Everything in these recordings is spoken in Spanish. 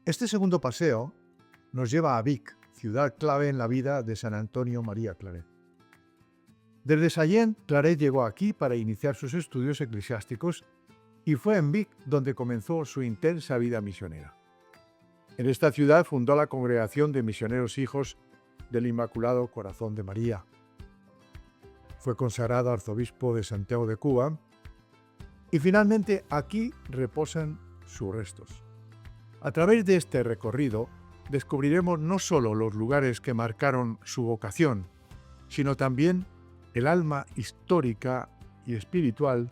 Este segundo paseo nos lleva a Vic, ciudad clave en la vida de San Antonio María Claret. Desde Sallent, Claret llegó aquí para iniciar sus estudios eclesiásticos y fue en Vic donde comenzó su intensa vida misionera. En esta ciudad fundó la Congregación de Misioneros Hijos del Inmaculado Corazón de María. Fue consagrado arzobispo de Santiago de Cuba y finalmente aquí reposan sus restos. A través de este recorrido descubriremos no solo los lugares que marcaron su vocación, sino también el alma histórica y espiritual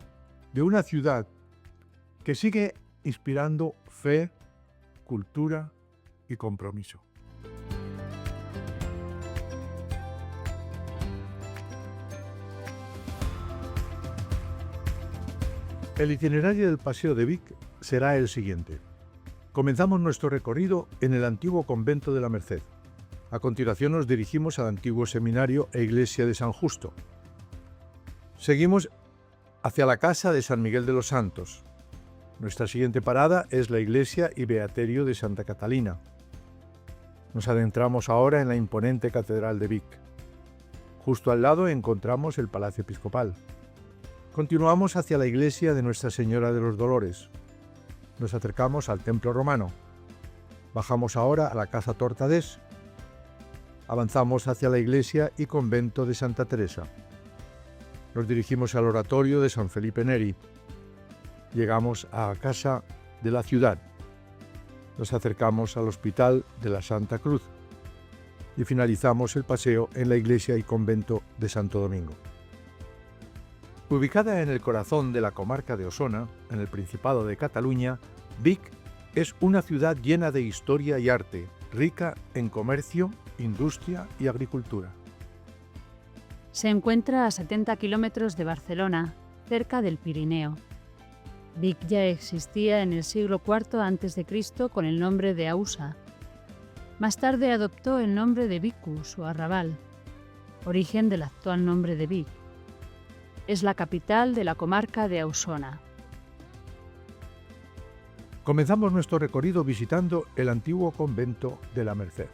de una ciudad que sigue inspirando fe, cultura y compromiso. El itinerario del Paseo de Vic será el siguiente. Comenzamos nuestro recorrido en el antiguo convento de la Merced. A continuación nos dirigimos al antiguo seminario e iglesia de San Justo. Seguimos hacia la casa de San Miguel de los Santos. Nuestra siguiente parada es la iglesia y beaterio de Santa Catalina. Nos adentramos ahora en la imponente catedral de Vic. Justo al lado encontramos el Palacio Episcopal. Continuamos hacia la iglesia de Nuestra Señora de los Dolores. Nos acercamos al templo romano. Bajamos ahora a la casa Tortadés. Avanzamos hacia la iglesia y convento de Santa Teresa. Nos dirigimos al oratorio de San Felipe Neri. Llegamos a Casa de la Ciudad. Nos acercamos al Hospital de la Santa Cruz. Y finalizamos el paseo en la iglesia y convento de Santo Domingo. Ubicada en el corazón de la comarca de Osona, en el Principado de Cataluña, Vic es una ciudad llena de historia y arte, rica en comercio, industria y agricultura. Se encuentra a 70 kilómetros de Barcelona, cerca del Pirineo. Vic ya existía en el siglo IV a.C. con el nombre de Ausa. Más tarde adoptó el nombre de Vicus o Arrabal, origen del actual nombre de Vic. Es la capital de la comarca de Ausona. Comenzamos nuestro recorrido visitando el antiguo convento de la Merced.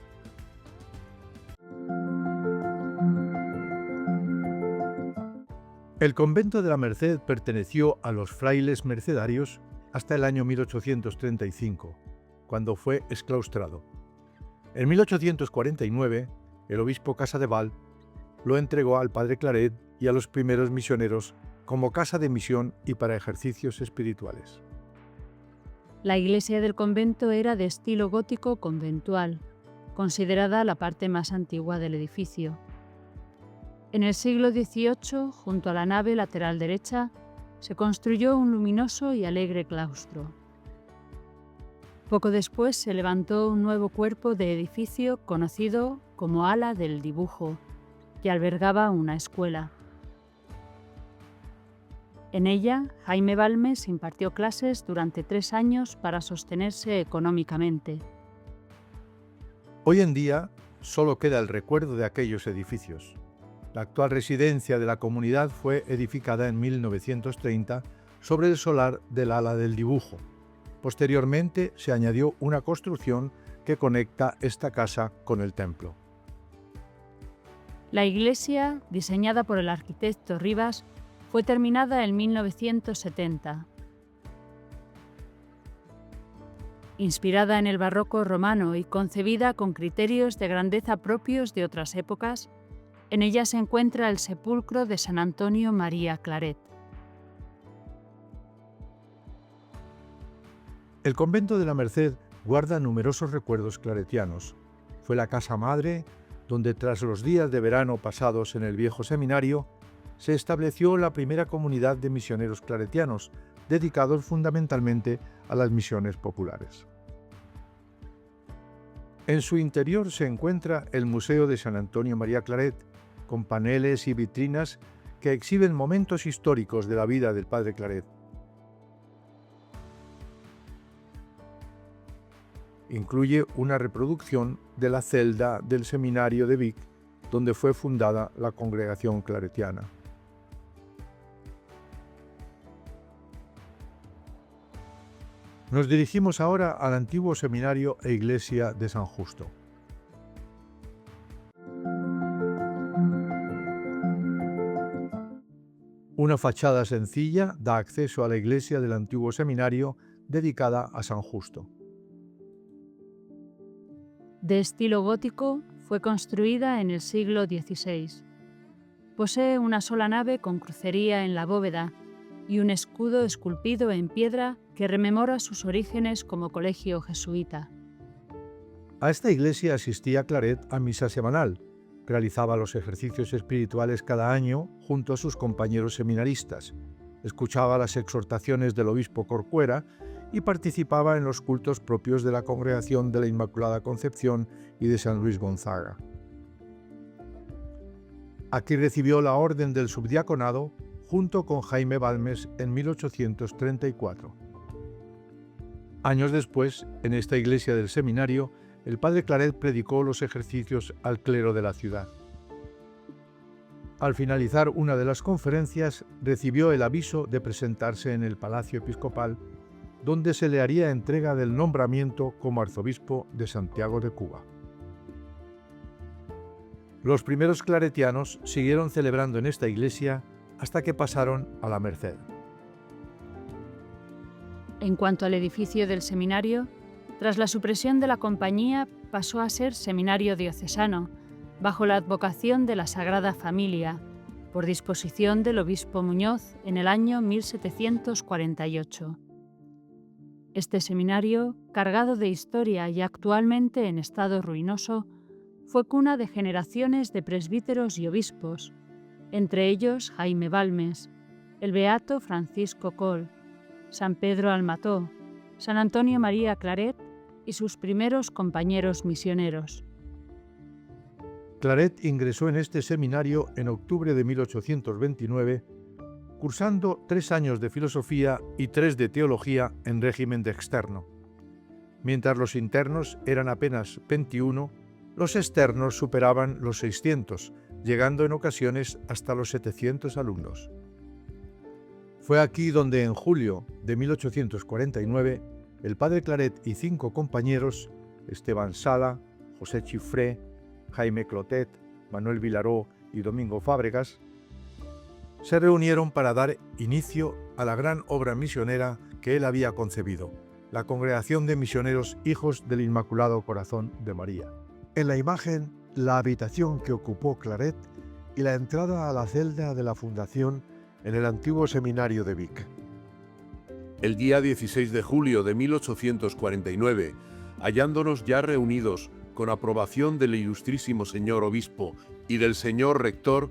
El convento de la Merced perteneció a los frailes mercedarios hasta el año 1835, cuando fue exclaustrado. En 1849, el obispo Casadevall lo entregó al padre Claret y a los primeros misioneros como casa de misión y para ejercicios espirituales. La iglesia del convento era de estilo gótico conventual, considerada la parte más antigua del edificio. En el siglo XVIII, junto a la nave lateral derecha, se construyó un luminoso y alegre claustro. Poco después se levantó un nuevo cuerpo de edificio conocido como Ala del Dibujo, que albergaba una escuela. En ella, Jaime Balmes impartió clases durante 3 años para sostenerse económicamente. Hoy en día, solo queda el recuerdo de aquellos edificios. La actual residencia de la comunidad fue edificada en 1930 sobre el solar del Ala del Dibujo. Posteriormente se añadió una construcción que conecta esta casa con el templo. La iglesia, diseñada por el arquitecto Rivas, fue terminada en 1970. Inspirada en el barroco romano y concebida con criterios de grandeza propios de otras épocas, en ella se encuentra el sepulcro de San Antonio María Claret. El convento de la Merced guarda numerosos recuerdos claretianos. Fue la casa madre donde, tras los días de verano pasados en el viejo seminario, se estableció la primera comunidad de misioneros claretianos, dedicados fundamentalmente a las misiones populares. En su interior se encuentra el Museo de San Antonio María Claret, con paneles y vitrinas que exhiben momentos históricos de la vida del padre Claret. Incluye una reproducción de la celda del seminario de Vic, donde fue fundada la congregación claretiana. Nos dirigimos ahora al antiguo seminario e iglesia de San Justo. Una fachada sencilla da acceso a la iglesia del antiguo seminario dedicada a San Justo. De estilo gótico, fue construida en el siglo XVI. Posee una sola nave con crucería en la bóveda y un escudo esculpido en piedra que rememora sus orígenes como colegio jesuita. A esta iglesia asistía Claret a misa semanal. Realizaba los ejercicios espirituales cada año junto a sus compañeros seminaristas. Escuchaba las exhortaciones del obispo Corcuera y participaba en los cultos propios de la Congregación de la Inmaculada Concepción y de San Luis Gonzaga. Aquí recibió la orden del subdiaconado junto con Jaime Balmes en 1834. Años después, en esta iglesia del seminario, el padre Claret predicó los ejercicios al clero de la ciudad. Al finalizar una de las conferencias, recibió el aviso de presentarse en el Palacio Episcopal, donde se le haría entrega del nombramiento como arzobispo de Santiago de Cuba. Los primeros claretianos siguieron celebrando en esta iglesia hasta que pasaron a la Merced. En cuanto al edificio del seminario, tras la supresión de la compañía pasó a ser seminario diocesano, bajo la advocación de la Sagrada Familia, por disposición del obispo Muñoz en el año 1748. Este seminario, cargado de historia y actualmente en estado ruinoso, fue cuna de generaciones de presbíteros y obispos, entre ellos Jaime Balmes, el beato Francisco Coll, San Pedro Almató, San Antonio María Claret y sus primeros compañeros misioneros. Claret ingresó en este seminario en octubre de 1829, cursando 3 años de filosofía y 3 de teología en régimen de externo. Mientras los internos eran apenas 21, los externos superaban los 600, llegando en ocasiones hasta los 700 alumnos. Fue aquí donde en julio de 1849 el padre Claret y 5 compañeros, Esteban Sala, José Chifré, Jaime Clotet, Manuel Vilaró y Domingo Fábregas, se reunieron para dar inicio a la gran obra misionera que él había concebido, la Congregación de Misioneros Hijos del Inmaculado Corazón de María. En la imagen, la habitación que ocupó Claret y la entrada a la celda de la fundación en el antiguo seminario de Vic. El día 16 de julio de 1849, hallándonos ya reunidos con aprobación del ilustrísimo señor obispo y del señor rector,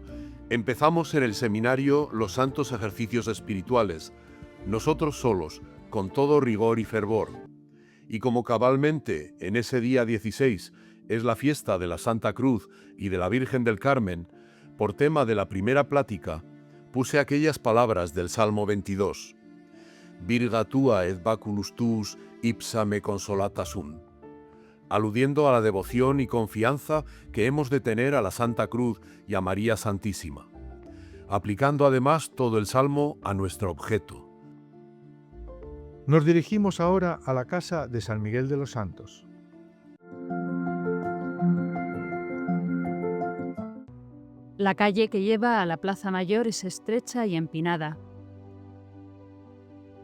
empezamos en el seminario los santos ejercicios espirituales, nosotros solos, con todo rigor y fervor. Y como cabalmente en ese día 16 es la fiesta de la Santa Cruz y de la Virgen del Carmen, por tema de la primera plática, puse aquellas palabras del Salmo 22. Virga tua et baculus tuus ipsa me consolata sunt, aludiendo a la devoción y confianza que hemos de tener a la Santa Cruz y a María Santísima, aplicando además todo el Salmo a nuestro objeto. Nos dirigimos ahora a la casa de San Miguel de los Santos. La calle que lleva a la Plaza Mayor es estrecha y empinada.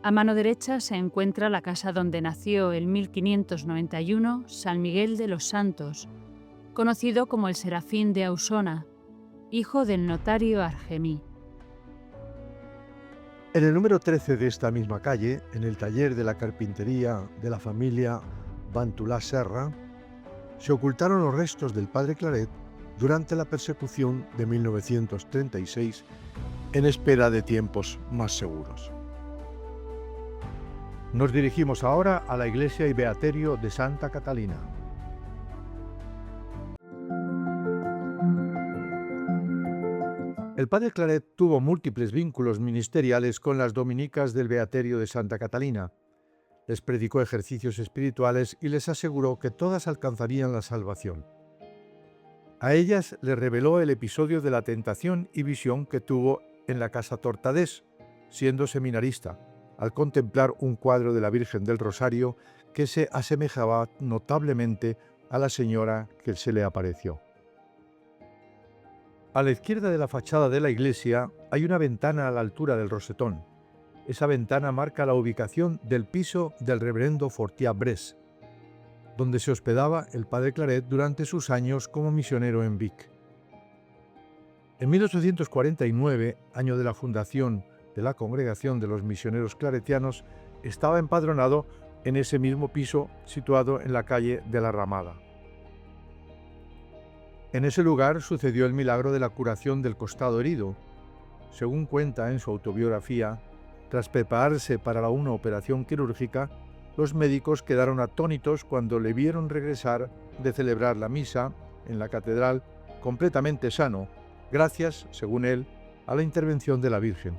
A mano derecha se encuentra la casa donde nació en 1591 San Miguel de los Santos, conocido como el Serafín de Ausona, hijo del notario Argemí. En el número 13 de esta misma calle, en el taller de la carpintería de la familia Bantulá Serra, se ocultaron los restos del padre Claret durante la persecución de 1936 en espera de tiempos más seguros. Nos dirigimos ahora a la iglesia y beaterio de Santa Catalina. El padre Claret tuvo múltiples vínculos ministeriales con las dominicas del beaterio de Santa Catalina. Les predicó ejercicios espirituales y les aseguró que todas alcanzarían la salvación. A ellas les reveló el episodio de la tentación y visión que tuvo en la casa Tortadés, siendo seminarista, al contemplar un cuadro de la Virgen del Rosario que se asemejaba notablemente a la señora que se le apareció. A la izquierda de la fachada de la iglesia hay una ventana a la altura del rosetón. Esa ventana marca la ubicación del piso del reverendo Fortià Bres, donde se hospedaba el padre Claret durante sus años como misionero en Vic. En 1849, año de la fundación de la Congregación de los Misioneros Claretianos, estaba empadronado en ese mismo piso situado en la calle de la Ramada. En ese lugar sucedió el milagro de la curación del costado herido. Según cuenta en su autobiografía, tras prepararse para una operación quirúrgica, los médicos quedaron atónitos cuando le vieron regresar de celebrar la misa en la catedral completamente sano, gracias, según él, a la intervención de la Virgen.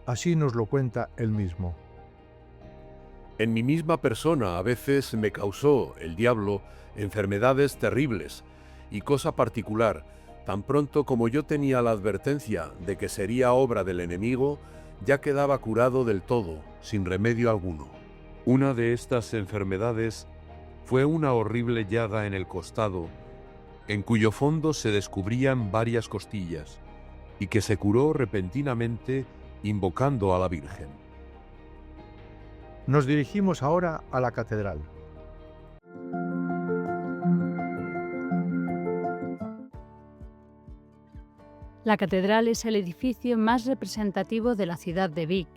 Así nos lo cuenta él mismo. En mi misma persona a veces me causó el diablo enfermedades terribles, y cosa particular, tan pronto como yo tenía la advertencia de que sería obra del enemigo, ya quedaba curado del todo, sin remedio alguno. Una de estas enfermedades fue una horrible llaga en el costado, en cuyo fondo se descubrían varias costillas, y que se curó repentinamente invocando a la Virgen. Nos dirigimos ahora a la catedral. La catedral es el edificio más representativo de la ciudad de Vic,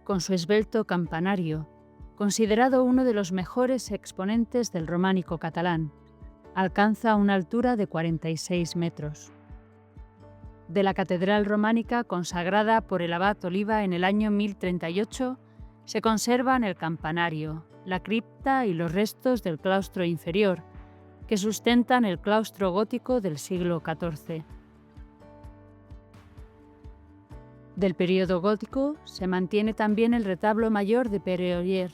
con su esbelto campanario, considerado uno de los mejores exponentes del románico catalán. Alcanza una altura de 46 metros. De la catedral románica consagrada por el abad Oliva en el año 1038, se conservan el campanario, la cripta y los restos del claustro inferior, que sustentan el claustro gótico del siglo XIV. Del período gótico se mantiene también el retablo mayor de Pere Oller,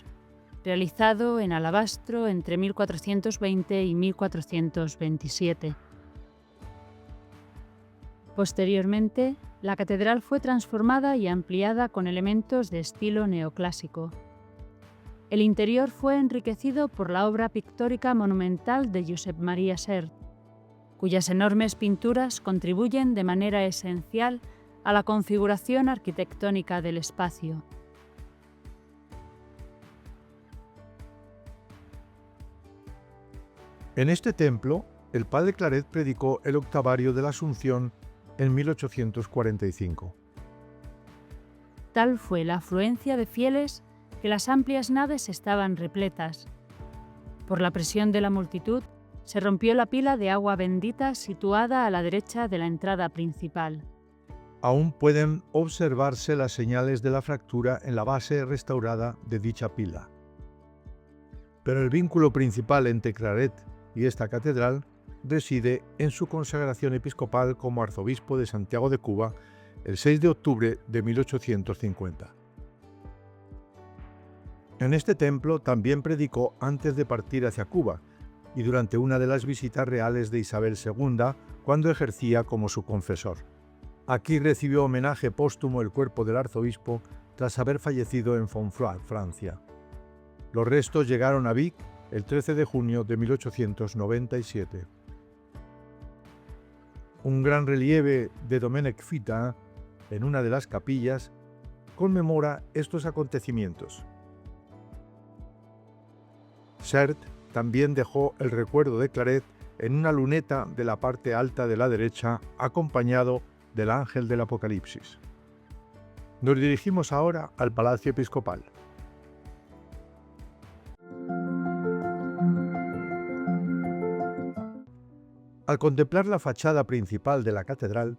realizado en alabastro entre 1420 y 1427. Posteriormente, la catedral fue transformada y ampliada con elementos de estilo neoclásico. El interior fue enriquecido por la obra pictórica monumental de Josep Maria Sert, cuyas enormes pinturas contribuyen de manera esencial a la configuración arquitectónica del espacio. En este templo, el padre Claret predicó el octavario de la Asunción en 1845. Tal fue la afluencia de fieles que las amplias naves estaban repletas. Por la presión de la multitud, se rompió la pila de agua bendita situada a la derecha de la entrada principal. Aún pueden observarse las señales de la fractura en la base restaurada de dicha pila. Pero el vínculo principal entre Claret y esta catedral reside en su consagración episcopal como arzobispo de Santiago de Cuba el 6 de octubre de 1850. En este templo también predicó antes de partir hacia Cuba y durante una de las visitas reales de Isabel II cuando ejercía como su confesor. Aquí recibió homenaje póstumo el cuerpo del arzobispo tras haber fallecido en Fonfroid, Francia. Los restos llegaron a Vic el 13 de junio de 1897. Un gran relieve de Domènec Fita, en una de las capillas, conmemora estos acontecimientos. Sert también dejó el recuerdo de Claret en una luneta de la parte alta de la derecha, acompañado del ángel del Apocalipsis. Nos dirigimos ahora al Palacio Episcopal. Al contemplar la fachada principal de la catedral,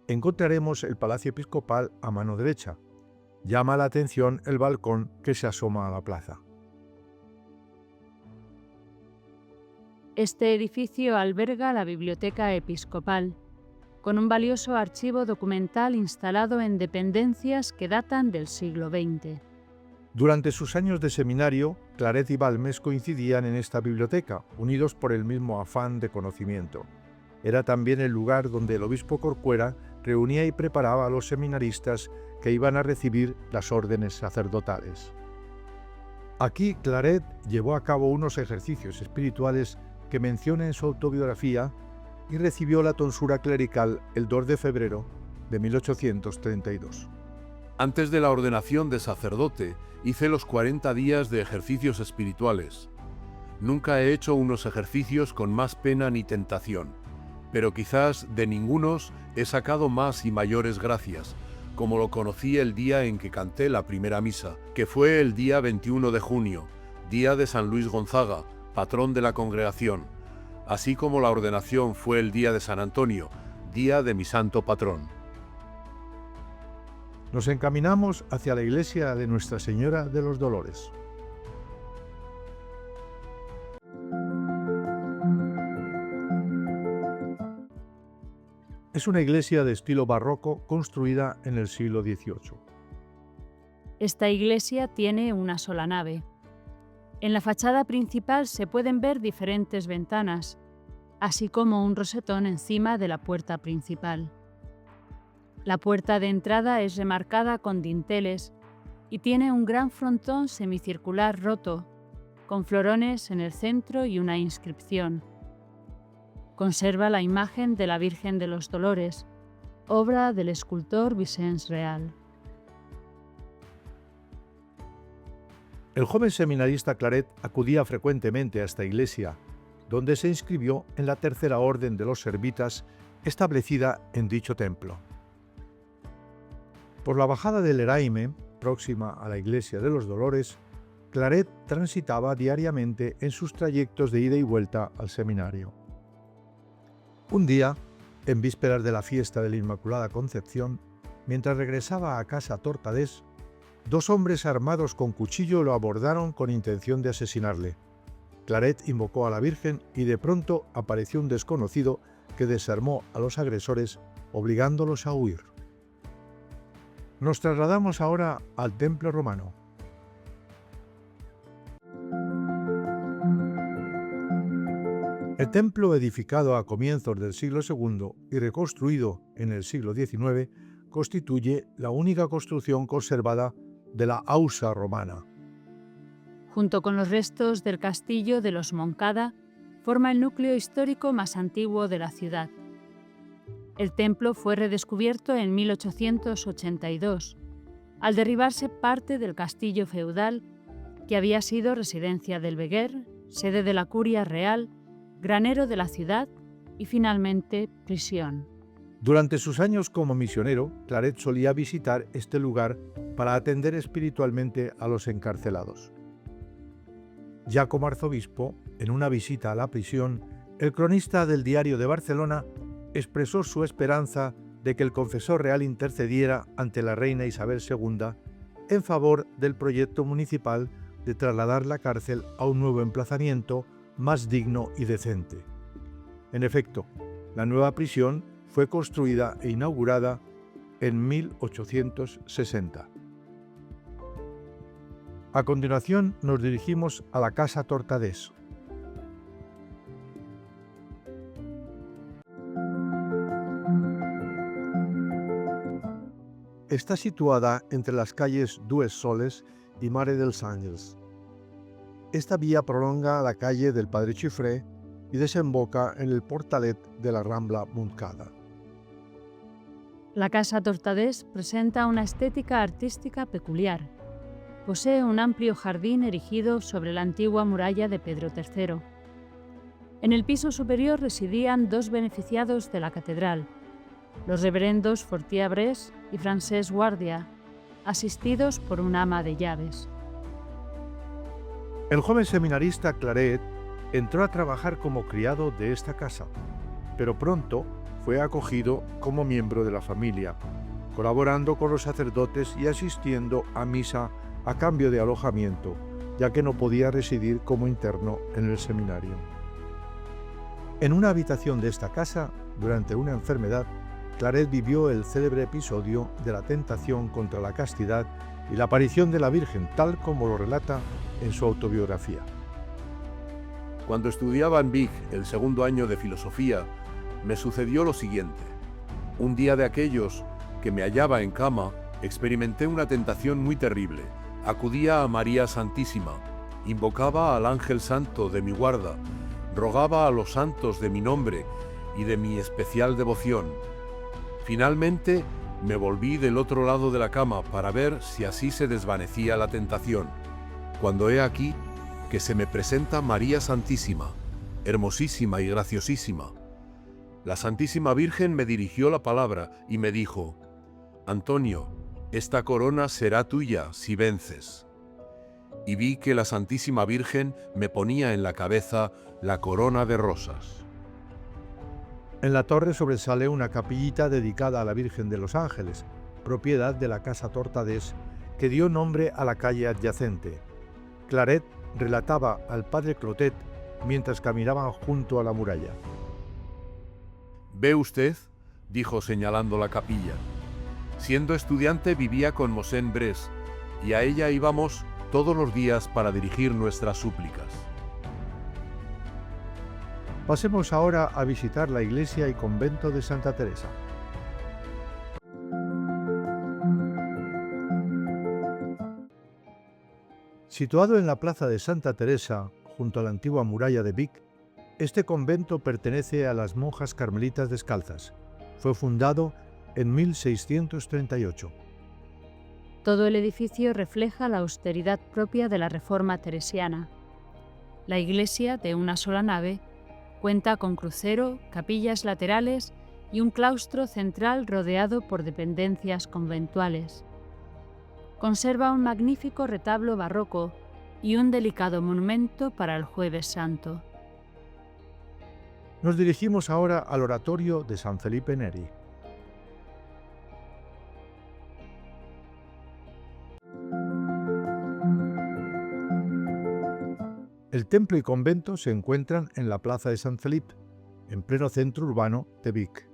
encontraremos el Palacio Episcopal a mano derecha. Llama la atención el balcón que se asoma a la plaza. Este edificio alberga la Biblioteca Episcopal, con un valioso archivo documental instalado en dependencias que datan del siglo XX. Durante sus años de seminario, Claret y Balmes coincidían en esta biblioteca, unidos por el mismo afán de conocimiento. Era también el lugar donde el obispo Corcuera reunía y preparaba a los seminaristas que iban a recibir las órdenes sacerdotales. Aquí Claret llevó a cabo unos ejercicios espirituales que menciona en su autobiografía y recibió la tonsura clerical el 2 de febrero de 1832. Antes de la ordenación de sacerdote, hice los 40 días de ejercicios espirituales. Nunca he hecho unos ejercicios con más pena ni tentación, pero quizás de ningunos he sacado más y mayores gracias, como lo conocí el día en que canté la primera misa, que fue el día 21 de junio, día de San Luis Gonzaga, patrón de la congregación, así como la ordenación fue el día de San Antonio, día de mi santo patrón. Nos encaminamos hacia la iglesia de Nuestra Señora de los Dolores. Es una iglesia de estilo barroco construida en el siglo XVIII. Esta iglesia tiene una sola nave. En la fachada principal se pueden ver diferentes ventanas, así como un rosetón encima de la puerta principal. La puerta de entrada es remarcada con dinteles y tiene un gran frontón semicircular roto, con florones en el centro y una inscripción. Conserva la imagen de la Virgen de los Dolores, obra del escultor Vicens Real. El joven seminarista Claret acudía frecuentemente a esta iglesia, donde se inscribió en la tercera orden de los servitas establecida en dicho templo. Por la bajada del Eraime, próxima a la iglesia de los Dolores, Claret transitaba diariamente en sus trayectos de ida y vuelta al seminario. Un día, en vísperas de la fiesta de la Inmaculada Concepción, mientras regresaba a casa Tortadés, dos hombres armados con cuchillo lo abordaron con intención de asesinarle. Claret invocó a la Virgen y de pronto apareció un desconocido que desarmó a los agresores, obligándolos a huir. Nos trasladamos ahora al Templo Romano. El templo, edificado a comienzos del siglo II y reconstruido en el siglo XIX, constituye la única construcción conservada de la Ausa romana. Junto con los restos del castillo de los Moncada, forma el núcleo histórico más antiguo de la ciudad. El templo fue redescubierto en 1882, al derribarse parte del castillo feudal que había sido residencia del Veguer, sede de la curia real, granero de la ciudad y finalmente prisión. Durante sus años como misionero, Claret solía visitar este lugar para atender espiritualmente a los encarcelados. Ya como arzobispo, en una visita a la prisión, el cronista del Diario de Barcelona expresó su esperanza de que el confesor real intercediera ante la reina Isabel II en favor del proyecto municipal de trasladar la cárcel a un nuevo emplazamiento más digno y decente. En efecto, la nueva prisión fue construida e inaugurada en 1860. A continuación nos dirigimos a la Casa Tortadés. Está situada entre las calles Dues Soles y Mare dels Àngels. Esta vía prolonga la calle del Padre Xifré y desemboca en el portalet de la Rambla Montcada. La Casa Tortadés presenta una estética artística peculiar. Posee un amplio jardín erigido sobre la antigua muralla de Pedro III. En el piso superior residían dos beneficiados de la catedral, los reverendos Fortià Bres y Francesc Guàrdia, asistidos por un ama de llaves. El joven seminarista Claret entró a trabajar como criado de esta casa, pero pronto fue acogido como miembro de la familia, colaborando con los sacerdotes y asistiendo a misa a cambio de alojamiento, ya que no podía residir como interno en el seminario. En una habitación de esta casa, durante una enfermedad, Claret vivió el célebre episodio de la tentación contra la castidad y la aparición de la Virgen, tal como lo relata en su autobiografía. Cuando estudiaba en Vic el segundo año de filosofía, me sucedió lo siguiente. Un día de aquellos que me hallaba en cama, experimenté una tentación muy terrible. Acudía a María Santísima, invocaba al ángel santo de mi guarda, rogaba a los santos de mi nombre y de mi especial devoción. Finalmente, me volví del otro lado de la cama para ver si así se desvanecía la tentación, cuando he aquí que se me presenta María Santísima, hermosísima y graciosísima. La Santísima Virgen me dirigió la palabra y me dijo: Antonio, esta corona será tuya si vences. Y vi que la Santísima Virgen me ponía en la cabeza la corona de rosas. En la torre sobresale una capillita dedicada a la Virgen de los Ángeles, propiedad de la Casa Tortadés, que dio nombre a la calle adyacente. Claret relataba al padre Clotet mientras caminaban junto a la muralla. «¿Ve usted?», dijo señalando la capilla. Siendo estudiante vivía con Mosén Bres, y a ella íbamos todos los días para dirigir nuestras súplicas. Pasemos ahora a visitar la iglesia y convento de Santa Teresa. Situado en la plaza de Santa Teresa, junto a la antigua muralla de Vic, este convento pertenece a las monjas carmelitas descalzas. Fue fundado en 1638. Todo el edificio refleja la austeridad propia de la Reforma teresiana. La iglesia, de una sola nave, cuenta con crucero, capillas laterales y un claustro central rodeado por dependencias conventuales. Conserva un magnífico retablo barroco y un delicado monumento para el Jueves Santo. Nos dirigimos ahora al oratorio de San Felipe Neri. El templo y convento se encuentran en la plaza de San Felipe, en pleno centro urbano de Vic.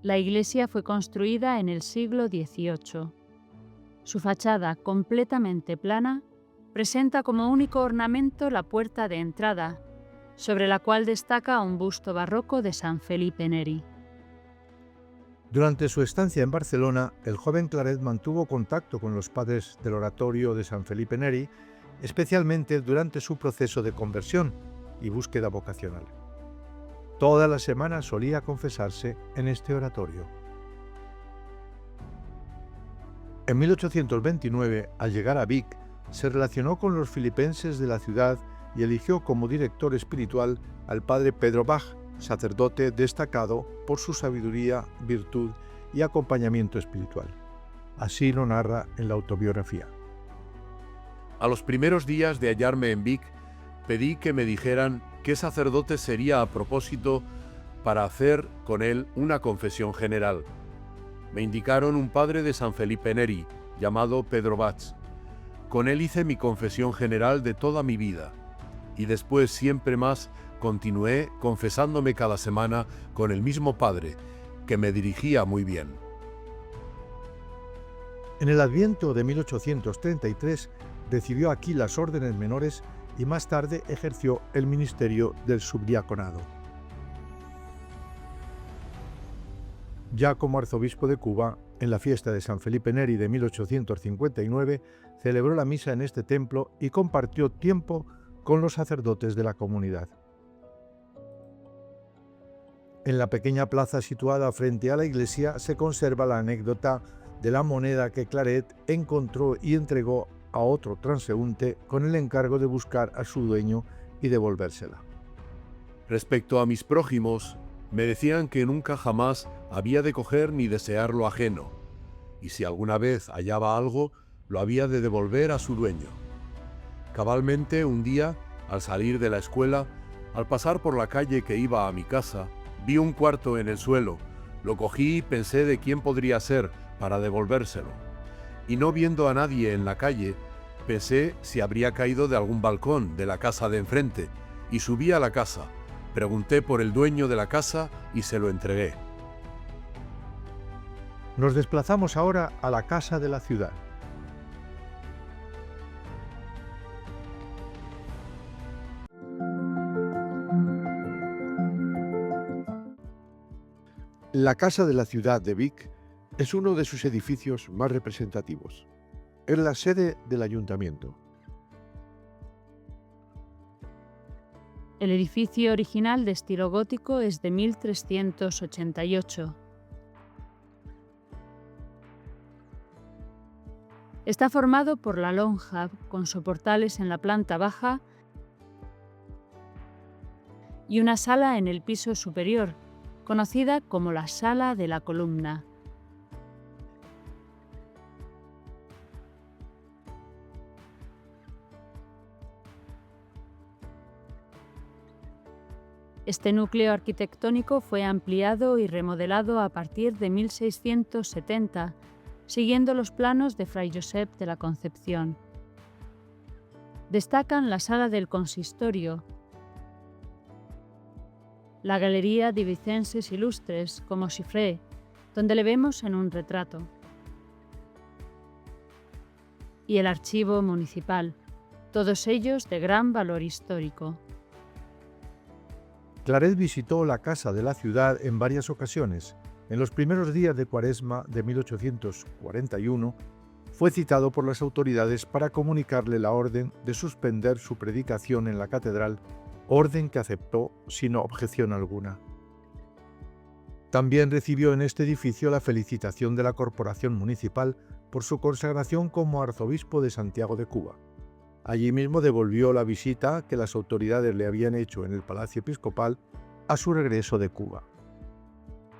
La iglesia fue construida en el siglo XVIII. Su fachada, completamente plana, presenta como único ornamento la puerta de entrada, sobre la cual destaca un busto barroco de San Felipe Neri. Durante su estancia en Barcelona, el joven Claret mantuvo contacto con los padres del oratorio de San Felipe Neri, especialmente durante su proceso de conversión y búsqueda vocacional. Todas las semanas solía confesarse en este oratorio. En 1829, al llegar a Vic, se relacionó con los filipenses de la ciudad y eligió como director espiritual al padre Pedro Bach, sacerdote destacado por su sabiduría, virtud y acompañamiento espiritual. Así lo narra en la autobiografía. A los primeros días de hallarme en Vic, pedí que me dijeran qué sacerdote sería a propósito para hacer con él una confesión general. Me indicaron un padre de San Felipe Neri, llamado Pedro Bach. Con él hice mi confesión general de toda mi vida, y después siempre más continué confesándome cada semana con el mismo padre, que me dirigía muy bien. En el Adviento de 1833 recibió aquí las órdenes menores y más tarde ejerció el ministerio del subdiaconado. Ya como arzobispo de Cuba, en la fiesta de San Felipe Neri de 1859, celebró la misa en este templo y compartió tiempo con los sacerdotes de la comunidad. En la pequeña plaza situada frente a la iglesia se conserva la anécdota de la moneda que Claret encontró y entregó a otro transeúnte con el encargo de buscar a su dueño y devolvérsela. Respecto a mis prójimos, me decían que nunca jamás había de coger ni desear lo ajeno, y si alguna vez hallaba algo, lo había de devolver a su dueño. Cabalmente, un día, al salir de la escuela, al pasar por la calle que iba a mi casa, vi un cuarto en el suelo, lo cogí y pensé de quién podría ser para devolvérselo. Y no viendo a nadie en la calle, pensé si habría caído de algún balcón de la casa de enfrente, y subí a la casa, pregunté por el dueño de la casa y se lo entregué. Nos desplazamos ahora a la casa de la ciudad. La casa de la ciudad de Vic Es uno de sus edificios más representativos. Es la sede del ayuntamiento. El edificio original de estilo gótico es de 1388. Está formado por la lonja, con soportales en la planta baja y una sala en el piso superior, conocida como la Sala de la Columna. Este núcleo arquitectónico fue ampliado y remodelado a partir de 1670, siguiendo los planos de Fray Josep de la Concepción. Destacan la sala del consistorio, la Galería de Vicenses Ilustres, como Chiffré, donde le vemos en un retrato, y el archivo municipal, todos ellos de gran valor histórico. Claret visitó la casa de la ciudad en varias ocasiones. En los primeros días de Cuaresma de 1841, fue citado por las autoridades para comunicarle la orden de suspender su predicación en la catedral, orden que aceptó sin objeción alguna. También recibió en este edificio la felicitación de la Corporación Municipal por su consagración como arzobispo de Santiago de Cuba. Allí mismo devolvió la visita que las autoridades le habían hecho en el Palacio Episcopal a su regreso de Cuba.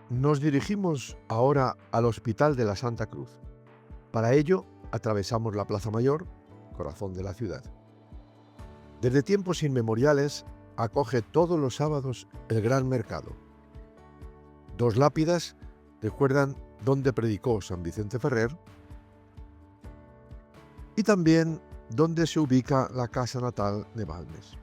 Nos dirigimos ahora al Hospital de la Santa Cruz. Para ello, atravesamos la Plaza Mayor, corazón de la ciudad. Desde tiempos inmemoriales, acoge todos los sábados el gran mercado. Dos lápidas recuerdan dónde predicó San Vicente Ferrer y también dónde se ubica la casa natal de Balmes.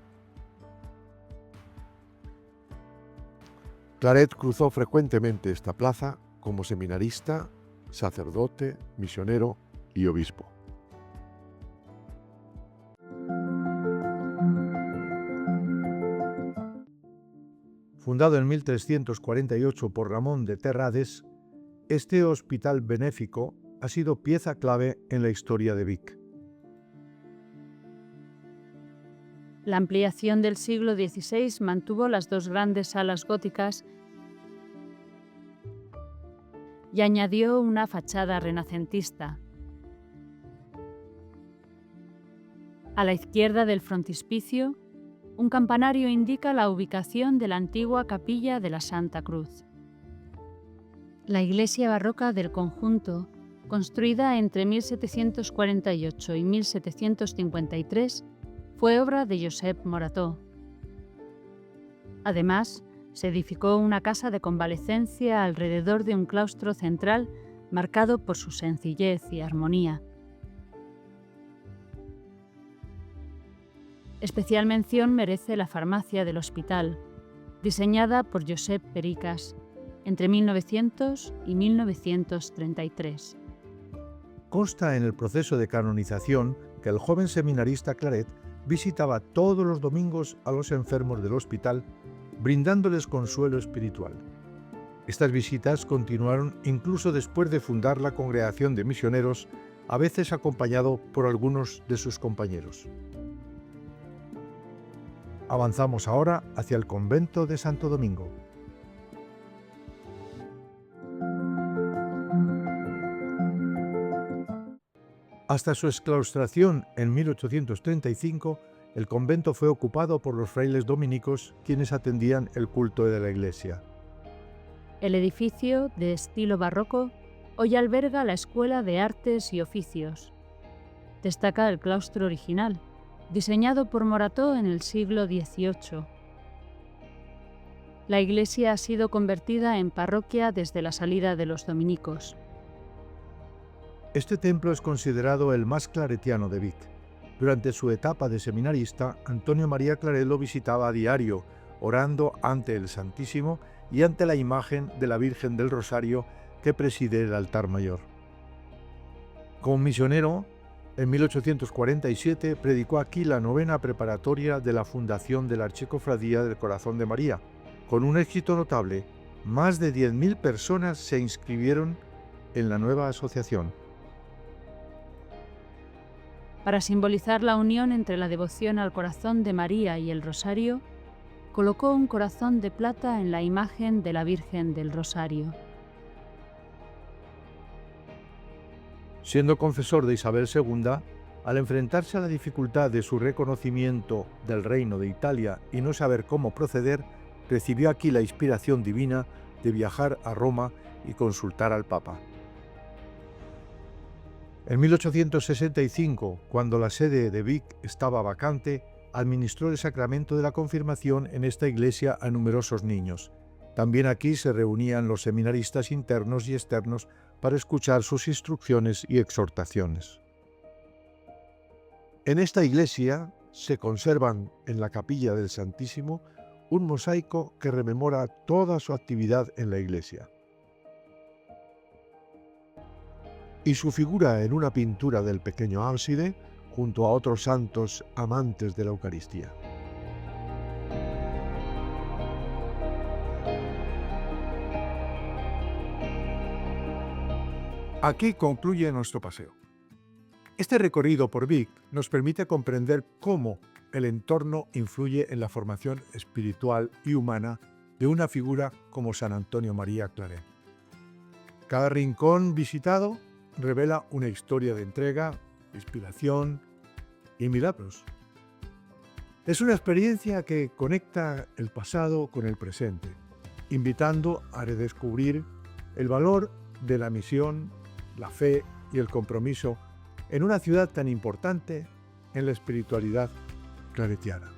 Claret cruzó frecuentemente esta plaza como seminarista, sacerdote, misionero y obispo. Fundado en 1348 por Ramón de Terrades, este hospital benéfico ha sido pieza clave en la historia de Vic. La ampliación del siglo XVI mantuvo las dos grandes salas góticas y añadió una fachada renacentista. A la izquierda del frontispicio, un campanario indica la ubicación de la antigua capilla de la Santa Cruz. La iglesia barroca del conjunto, construida entre 1748 y 1753, fue obra de Josep Morató. Además, se edificó una casa de convalecencia alrededor de un claustro central marcado por su sencillez y armonía. Especial mención merece la farmacia del hospital, diseñada por Josep Pericas entre 1900 y 1933. Consta en el proceso de canonización que el joven seminarista Claret visitaba todos los domingos a los enfermos del hospital, brindándoles consuelo espiritual. Estas visitas continuaron incluso después de fundar la congregación de misioneros, a veces acompañado por algunos de sus compañeros. Avanzamos ahora hacia el convento de Santo Domingo. Hasta su exclaustración en 1835, el convento fue ocupado por los frailes dominicos, quienes atendían el culto de la iglesia. El edificio, de estilo barroco, hoy alberga la Escuela de Artes y Oficios. Destaca el claustro original, diseñado por Morató en el siglo XVIII. La iglesia ha sido convertida en parroquia desde la salida de los dominicos. Este templo es considerado el más claretiano de Vic. Durante su etapa de seminarista, Antonio María Claret lo visitaba a diario, orando ante el Santísimo y ante la imagen de la Virgen del Rosario que preside el altar mayor. Como misionero, en 1847 predicó aquí la novena preparatoria de la fundación de la Archicofradía del Corazón de María. Con un éxito notable, más de 10.000 personas se inscribieron en la nueva asociación. Para simbolizar la unión entre la devoción al corazón de María y el Rosario, colocó un corazón de plata en la imagen de la Virgen del Rosario. Siendo confesor de Isabel II, al enfrentarse a la dificultad de su reconocimiento del Reino de Italia y no saber cómo proceder, recibió aquí la inspiración divina de viajar a Roma y consultar al Papa. En 1865, cuando la sede de Vic estaba vacante, administró el sacramento de la confirmación en esta iglesia a numerosos niños. También aquí se reunían los seminaristas internos y externos para escuchar sus instrucciones y exhortaciones. En esta iglesia se conservan en la capilla del Santísimo un mosaico que rememora toda su actividad en la iglesia. Y su figura en una pintura del pequeño ábside junto a otros santos amantes de la Eucaristía. Aquí concluye nuestro paseo. Este recorrido por Vic nos permite comprender cómo el entorno influye en la formación espiritual y humana de una figura como San Antonio María Claret. Cada rincón visitado revela una historia de entrega, inspiración y milagros. Es una experiencia que conecta el pasado con el presente, invitando a redescubrir el valor de la misión, la fe y el compromiso en una ciudad tan importante en la espiritualidad claretiana.